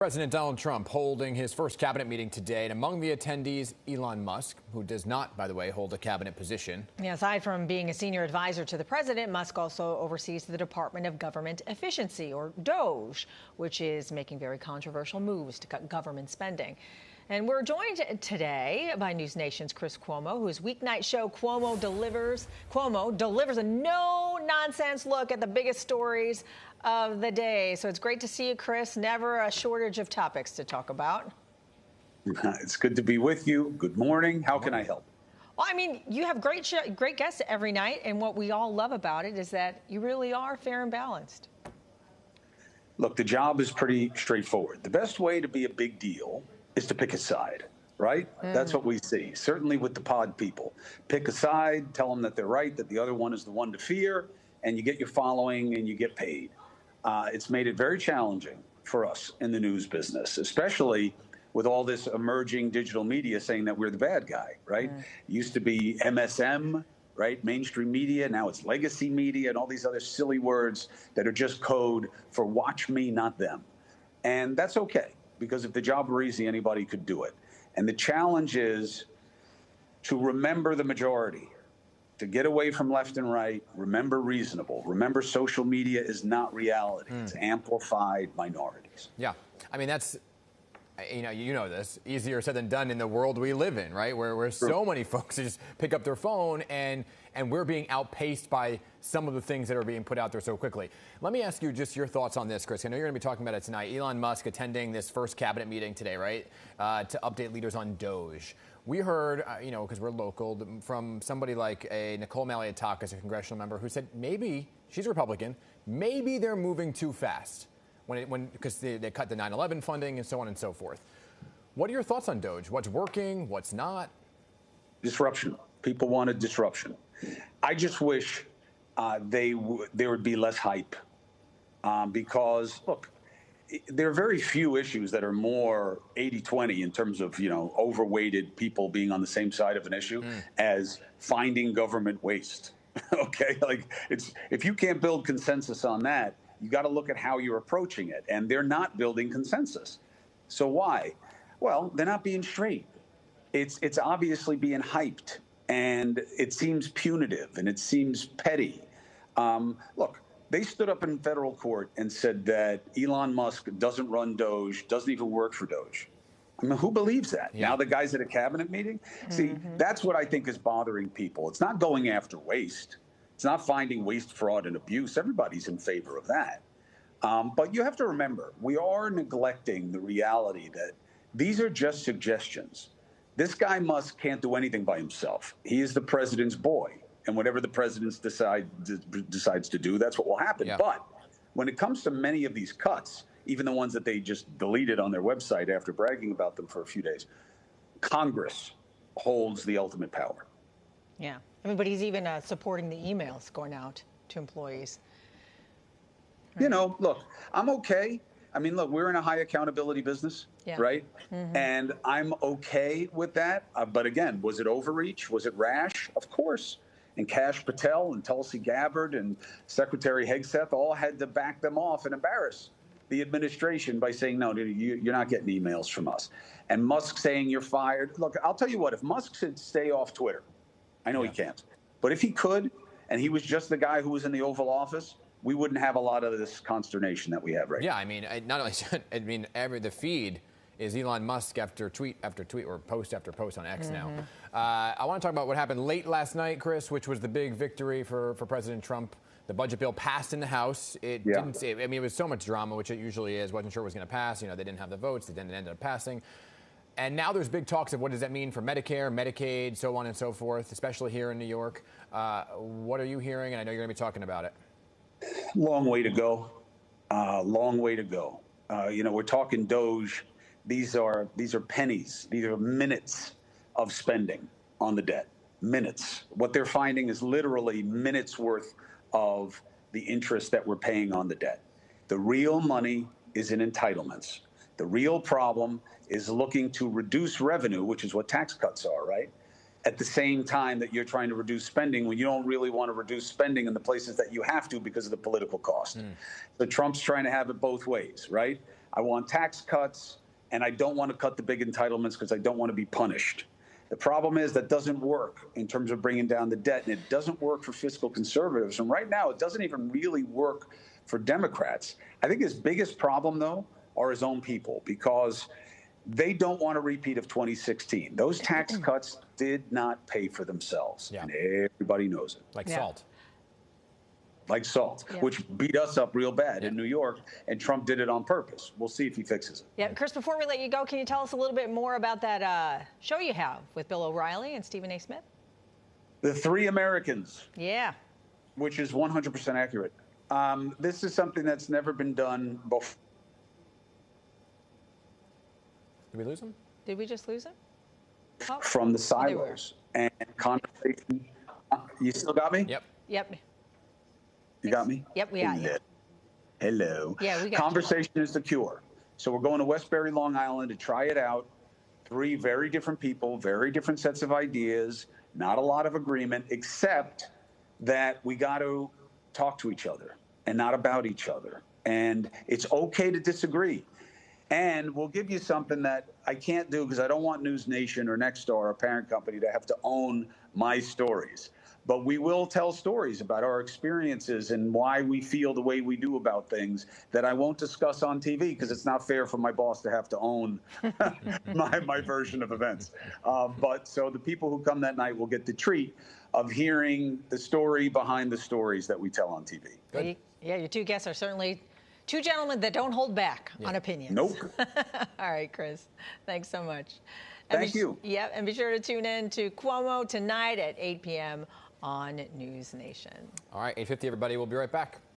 President Donald Trump holding his first cabinet meeting today, and among the attendees, Elon Musk, who does not, by the way, hold a cabinet position. Yeah, aside from being a senior advisor to the president, Musk also oversees the Department of Government Efficiency, or DOGE, which is making very controversial moves to cut government spending. And we're joined today by NewsNation's Chris Cuomo, whose weeknight show Cuomo delivers a no-nonsense look at the biggest stories of the day. So it's great to see you, Chris. Never a shortage of topics to talk about. It's good to be with you. Good morning. How can I help? Well, I mean, you have great guests every night, and what we all love about it is that you really are fair and balanced. Look, the job is pretty straightforward. The best way to be a big deal is to pick a side, right? That's what we see, certainly with the pod people. Pick a side, tell them that they're right, that the other one is the one to fear, and you get your following and you get paid. It's made it very challenging for us in the news business, especially with all this emerging digital media saying that we're the bad guy, right? It used to be MSM, right? Mainstream media. Now it's legacy media and all these other silly words that are just code for watch me, not them. And that's okay, because if the job were easy, anybody could do it. And the challenge is to remember the majority, to get away from left and right, remember reasonable. Remember, social media is not reality. It's amplified minorities. Yeah. I mean, that's, you know this, easier said than done in the world we live in, right? Where so many folks just pick up their phone and we're being outpaced by some of the things that are being put out there so quickly. Let me ask you just your thoughts on this, Chris. I know you're going to be talking about it tonight. Elon Musk attending this first cabinet meeting today, right, to update leaders on DOGE. We heard, because we're local, from somebody like a Nicole Maliotakis, a congressional member, who said maybe, she's a Republican, maybe they're moving too fast because they cut the 9/11 funding and so on and so forth. What are your thoughts on DOGE? What's working? What's not? Disruption. People wanted disruption. I just wish there would be less hype because, look, there are very few issues that are more 80-20 in terms of, overweighted people being on the same side of an issue as finding government waste. Okay, like if you can't build consensus on that, you got to look at how you're approaching it. And they're not building consensus. So why? Well, they're not being straight. It's obviously being hyped, and it seems punitive and it seems petty. Look, they stood up in federal court and said that Elon Musk doesn't run DOGE, doesn't even work for DOGE. I mean, who believes that? Yeah. Now the guy's at a cabinet meeting? See, that's what I think is bothering people. It's not going after waste. It's not finding waste, fraud, and abuse. Everybody's in favor of that. But you have to remember, we are neglecting the reality that these are just suggestions. This guy Musk can't do anything by himself. He is the president's boy. And whatever the president decides to do, that's what will happen. Yeah. But when it comes to many of these cuts, even the ones that they just deleted on their website after bragging about them for a few days, Congress holds the ultimate power. Yeah. I mean, but he's even supporting the emails going out to employees. Right. Look, I'm okay. I mean, look, we're in a high accountability business, right? And I'm okay with that. But again, was it overreach? Was it rash? Of course. And Kash Patel and Tulsi Gabbard and Secretary Hegseth all had to back them off and embarrass the administration by saying, no, you're not getting emails from us. And Musk saying you're fired. Look, I'll tell you what, if Musk should stay off Twitter, I know he can't, but if he could, and he was just the guy who was in the Oval Office, we wouldn't have a lot of this consternation that we have right now. Yeah, I mean, not only, the feed is Elon Musk after tweet after tweet, or post after post on X now. I want to talk about what happened late last night, Chris, which was the big victory for President Trump. The budget bill passed in the House. It didn't say, it was so much drama, which it usually is. Wasn't sure it was going to pass. They didn't have the votes. It ended up passing. And now there's big talks of what does that mean for Medicare, Medicaid, so on and so forth, especially here in New York. What are you hearing? And I know you're going to be talking about it. Long way to go. Long way to go. We're talking DOGE. These are pennies. These are minutes of spending on the debt. Minutes. What they're finding is literally minutes worth of the interest that we're paying on the debt. The real money is in entitlements. The real problem is looking to reduce revenue, which is what tax cuts are, right? At the same time that you're trying to reduce spending when you don't really want to reduce spending in the places that you have to because of the political cost. So Trump's trying to have it both ways, right? I want tax cuts, and I don't want to cut the big entitlements because I don't want to be punished. The problem is that doesn't work in terms of bringing down the debt, and it doesn't work for fiscal conservatives. And right now, it doesn't even really work for Democrats. I think his biggest problem, though, are his own people, because they don't want a repeat of 2016. Those tax cuts did not pay for themselves, and everybody knows it. Like salt. Like salt, which beat us up real bad in New York, and Trump did it on purpose. We'll see if he fixes it. Yeah, Chris, before we let you go, can you tell us a little bit more about that show you have with Bill O'Reilly and Stephen A. Smith? The Three Americans. Yeah. Which is 100% accurate. This is something that's never been done before. Did we lose him? Did we just lose him? Oh, from the silos and conversation. You still got me? Yep. Yep. You got me? Yep, we got you. Hello. Yeah, we got Conversation is the cure. So we're going to Westbury, Long Island to try it out. Three very different people, very different sets of ideas, not a lot of agreement, except that we got to talk to each other and not about each other. And it's okay to disagree. And we'll give you something that I can't do because I don't want NewsNation or Nexstar, our parent company, to have to own my stories. But we will tell stories about our experiences and why we feel the way we do about things that I won't discuss on TV because it's not fair for my boss to have to own my version of events. But so the people who come that night will get the treat of hearing the story behind the stories that we tell on TV. Good. Yeah, your two guests are certainly two gentlemen that don't hold back on opinions. Nope. All right, Chris. Thanks so much. Thank you. Yeah, and be sure to tune in to Cuomo tonight at 8 p.m. on NewsNation. All right, 8:50, everybody. We'll be right back.